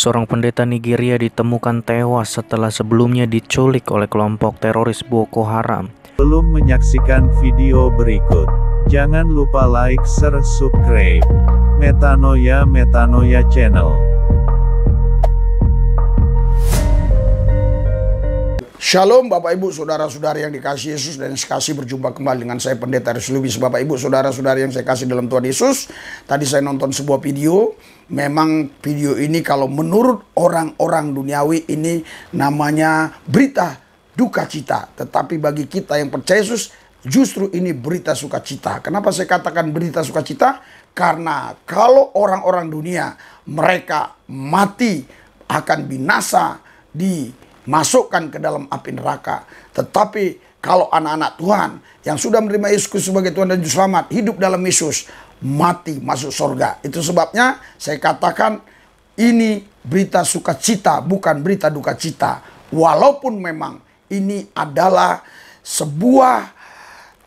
Seorang pendeta Nigeria ditemukan tewas setelah sebelumnya diculik oleh kelompok teroris Boko Haram. Belum menyaksikan video berikut, jangan lupa like, share, subscribe Metanoia Channel. Shalom Bapak Ibu Saudara-saudari yang dikasihi Yesus dan sekasih, berjumpa kembali dengan saya Pendeta Aris Lubis. Bapak Ibu Saudara-saudari yang saya kasih dalam Tuhan Yesus, tadi saya nonton sebuah video. Memang video ini kalau menurut orang-orang duniawi ini namanya berita duka cita. Tetapi bagi kita yang percaya Yesus, justru ini berita sukacita. Kenapa saya katakan berita sukacita? Karena kalau orang-orang dunia mereka mati akan binasa dimasukkan ke dalam api neraka. Tetapi kalau anak-anak Tuhan yang sudah menerima Yesus sebagai Tuhan dan Juru Selamat, hidup dalam Yesus, mati masuk surga. Itu sebabnya saya katakan ini berita sukacita, bukan berita duka cita. Walaupun memang ini adalah sebuah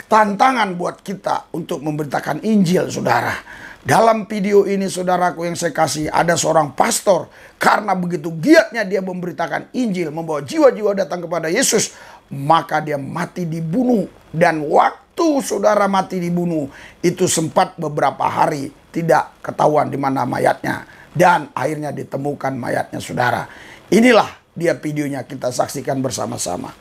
tantangan buat kita untuk memberitakan Injil, saudara. Dalam video ini, saudaraku yang saya kasih, ada seorang pastor. Karena begitu giatnya dia memberitakan Injil, membawa jiwa-jiwa datang kepada Yesus, maka dia mati dibunuh. Dan waktu saudara mati dibunuh, itu sempat beberapa hari tidak ketahuan di mana mayatnya. Dan akhirnya ditemukan mayatnya, saudara. Inilah dia videonya, kita saksikan bersama-sama.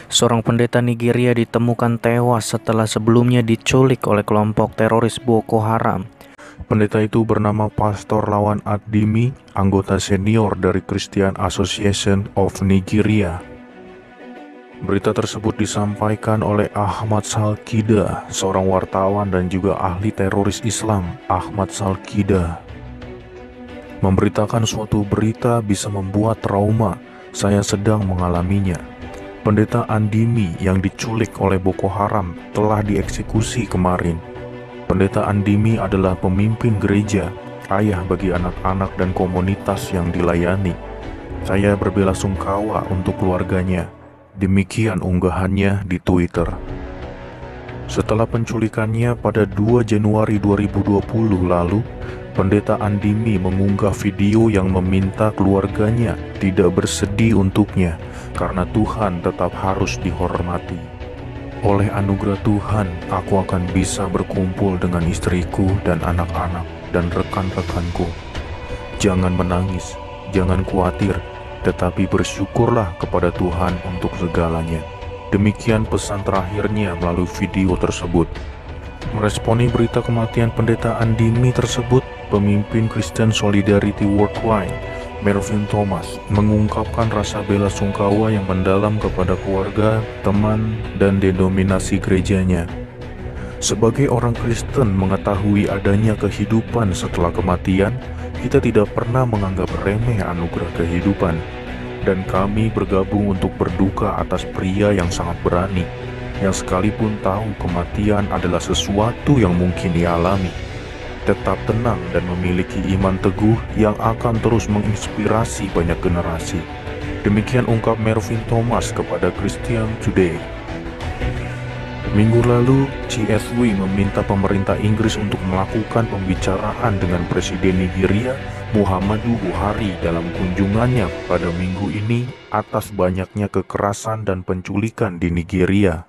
Seorang pendeta Nigeria ditemukan tewas setelah sebelumnya diculik oleh kelompok teroris Boko Haram. Pendeta itu bernama Pastor Lawan Ad-Dimi, anggota senior dari Christian Association of Nigeria. Berita tersebut disampaikan oleh Ahmad Salkida, seorang wartawan dan juga ahli teroris Islam. Ahmad Salkida memberitakan suatu berita bisa membuat trauma. Saya sedang mengalaminya. Pendeta Andimi yang diculik oleh Boko Haram telah dieksekusi kemarin. Pendeta Andimi adalah pemimpin gereja, ayah bagi anak-anak dan komunitas yang dilayani. Saya berbelasungkawa untuk keluarganya. Demikian unggahannya di Twitter. Setelah penculikannya pada 2 Januari 2020 lalu, Pendeta Andimi mengunggah video yang meminta keluarganya tidak bersedih untuknya karena Tuhan tetap harus dihormati. Oleh anugerah Tuhan, aku akan bisa berkumpul dengan istriku dan anak-anak dan rekan-rekanku. Jangan menangis, jangan khawatir, tetapi bersyukurlah kepada Tuhan untuk segalanya. Demikian pesan terakhirnya melalui video tersebut. Meresponi berita kematian Pendeta Andimi tersebut, pemimpin Christian Solidarity Worldwide, Mervyn Thomas, mengungkapkan rasa bela sungkawa yang mendalam kepada keluarga, teman, dan denominasi gerejanya. Sebagai orang Kristen mengetahui adanya kehidupan setelah kematian, kita tidak pernah menganggap remeh anugerah kehidupan. Dan kami bergabung untuk berduka atas pria yang sangat berani, yang sekalipun tahu kematian adalah sesuatu yang mungkin dialami, tetap tenang dan memiliki iman teguh yang akan terus menginspirasi banyak generasi. Demikian ungkap Mervyn Thomas kepada Christian Today. Minggu lalu, CSW meminta pemerintah Inggris untuk melakukan pembicaraan dengan Presiden Nigeria, Muhammadu Buhari dalam kunjungannya pada minggu ini atas banyaknya kekerasan dan penculikan di Nigeria.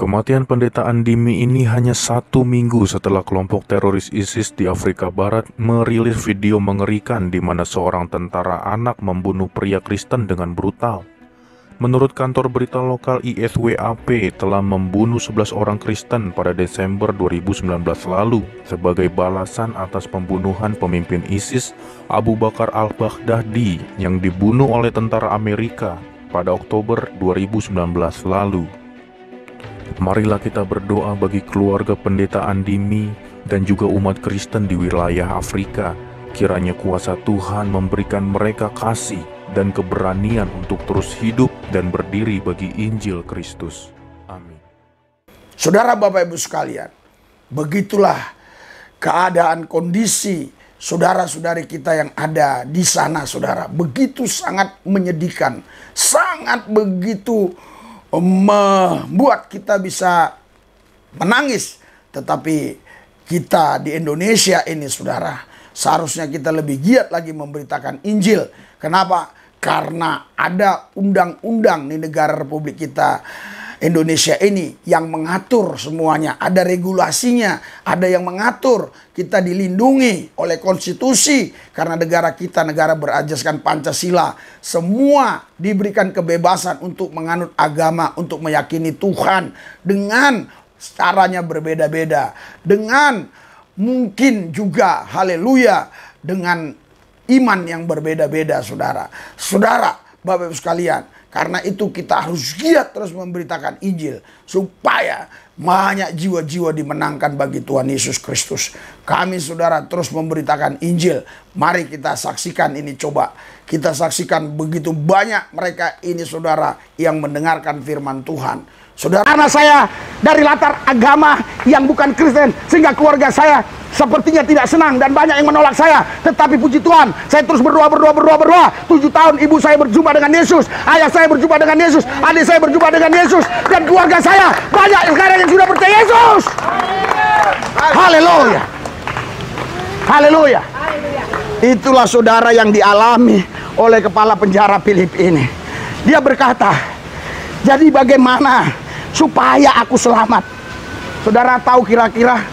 Kematian Pendeta Andimi ini hanya 1 minggu setelah kelompok teroris ISIS di Afrika Barat merilis video mengerikan di mana seorang tentara anak membunuh pria Kristen dengan brutal. Menurut kantor berita lokal ISWAP telah membunuh 11 orang Kristen pada Desember 2019 lalu sebagai balasan atas pembunuhan pemimpin ISIS Abu Bakar al-Baghdadi yang dibunuh oleh tentara Amerika pada Oktober 2019 lalu. Marilah kita berdoa bagi keluarga Pendeta Andimi dan juga umat Kristen di wilayah Afrika. Kiranya kuasa Tuhan memberikan mereka kasih dan keberanian untuk terus hidup dan berdiri bagi Injil Kristus. Amin. Saudara, Bapak Ibu sekalian, begitulah keadaan kondisi saudara-saudari kita yang ada di sana, saudara. Begitu sangat menyedihkan, sangat begitu membuat kita bisa menangis. Tetapi kita di Indonesia ini, saudara, seharusnya kita lebih giat lagi memberitakan Injil. Kenapa? Karena ada undang-undang di negara Republik kita Indonesia ini yang mengatur semuanya. Ada regulasinya, ada yang mengatur. Kita dilindungi oleh konstitusi karena negara kita negara berajaskan Pancasila. Semua diberikan kebebasan untuk menganut agama, untuk meyakini Tuhan dengan caranya berbeda-beda. Dengan mungkin juga, haleluya, dengan iman yang berbeda-beda, saudara. Saudara, Bapak Ibu sekalian, karena itu kita harus giat terus memberitakan Injil supaya banyak jiwa-jiwa dimenangkan bagi Tuhan Yesus Kristus. Kami saudara terus memberitakan Injil. Mari kita saksikan ini, coba. Kita saksikan begitu banyak mereka ini saudara yang mendengarkan firman Tuhan. Saudara, karena saya dari latar agama yang bukan Kristen, sehingga keluarga saya sepertinya tidak senang dan banyak yang menolak saya. Tetapi puji Tuhan, saya terus berdoa. 7 tahun ibu saya berjumpa dengan Yesus, ayah saya berjumpa dengan Yesus, adik saya berjumpa dengan Yesus, dan keluarga saya banyak sekarang yang sudah percaya Yesus. Haleluya. Haleluya. Itulah saudara yang dialami oleh kepala penjara Filipi ini. Dia berkata, jadi bagaimana supaya aku selamat? Saudara tahu kira-kira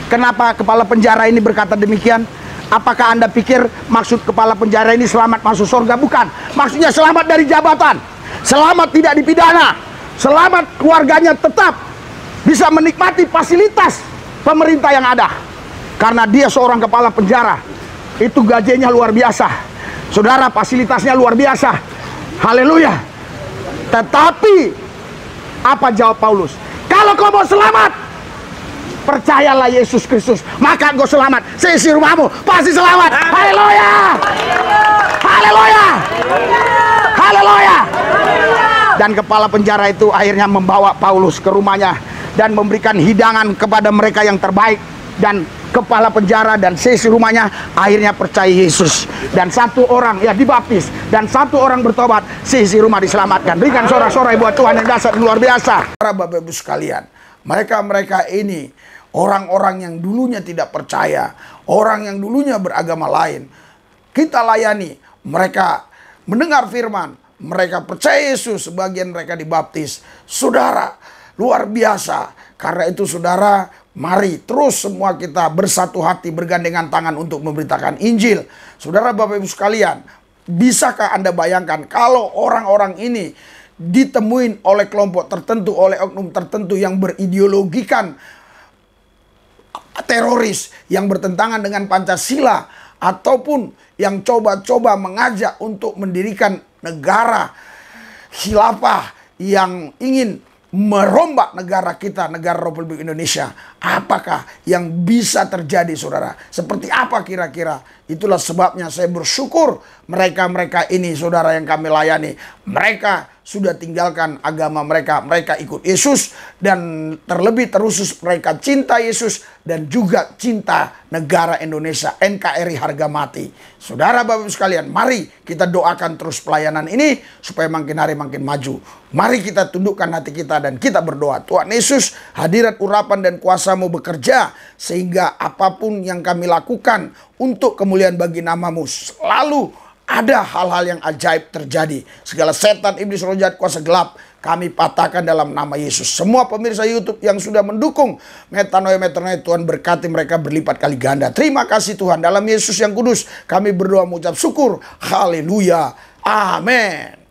kenapa kepala penjara ini berkata demikian? Apakah Anda pikir maksud kepala penjara ini selamat masuk surga? Bukan. Maksudnya selamat dari jabatan, selamat tidak dipidana, selamat keluarganya tetap bisa menikmati fasilitas pemerintah yang ada. Karena dia seorang kepala penjara, itu gajinya luar biasa. Saudara, fasilitasnya luar biasa. Haleluya. Tetapi apa jawab Paulus? Kalau kau mau selamat, percayalah Yesus Kristus, maka engkau selamat. Seisi rumahmu pasti selamat. Haleluya. Haleluya. Haleluya. Dan kepala penjara itu akhirnya membawa Paulus ke rumahnya dan memberikan hidangan kepada mereka yang terbaik. Dan kepala penjara dan seisi rumahnya akhirnya percaya Yesus. Dan 1 orang ya dibaptis, dan 1 orang bertobat, seisi rumah diselamatkan. Berikan sorak-sorai buat Tuhan yang dahsyat luar biasa. Bapak Ibu sekalian, mereka ini orang-orang yang dulunya tidak percaya, orang yang dulunya beragama lain, kita layani. Mereka mendengar firman, mereka percaya Yesus, sebagian mereka dibaptis. Saudara, luar biasa. Karena itu saudara, mari terus semua kita bersatu hati, bergandengan tangan untuk memberitakan Injil. Saudara, Bapak Ibu sekalian, bisakah Anda bayangkan kalau orang-orang ini ditemuin oleh kelompok tertentu, oleh oknum tertentu yang berideologikan teroris, yang bertentangan dengan Pancasila, ataupun yang coba-coba mengajak untuk mendirikan negara khilafah yang ingin merombak negara kita, negara Republik Indonesia. Apakah yang bisa terjadi, saudara? Seperti apa kira-kira? Itulah sebabnya saya bersyukur mereka-mereka ini, saudara, yang kami layani. Mereka sudah tinggalkan agama mereka, mereka ikut Yesus, dan terlebih terusus mereka cinta Yesus dan juga cinta negara Indonesia, NKRI harga mati. Saudara, Bapak Ibu sekalian, mari kita doakan terus pelayanan ini supaya makin hari makin maju. Mari kita tundukkan hati kita dan kita berdoa. Tuhan Yesus, hadirat urapan dan kuasa-Mu bekerja sehingga apapun yang kami lakukan untuk kemuliaan bagi nama-Mu, selalu ada hal-hal yang ajaib terjadi. Segala setan, iblis, roh jahat, kuasa gelap, kami patahkan dalam nama Yesus. Semua pemirsa YouTube yang sudah mendukung Metanoia, Tuhan berkati mereka berlipat kali ganda. Terima kasih Tuhan. Dalam Yesus yang kudus kami berdoa mengucap syukur. Haleluya. Amin.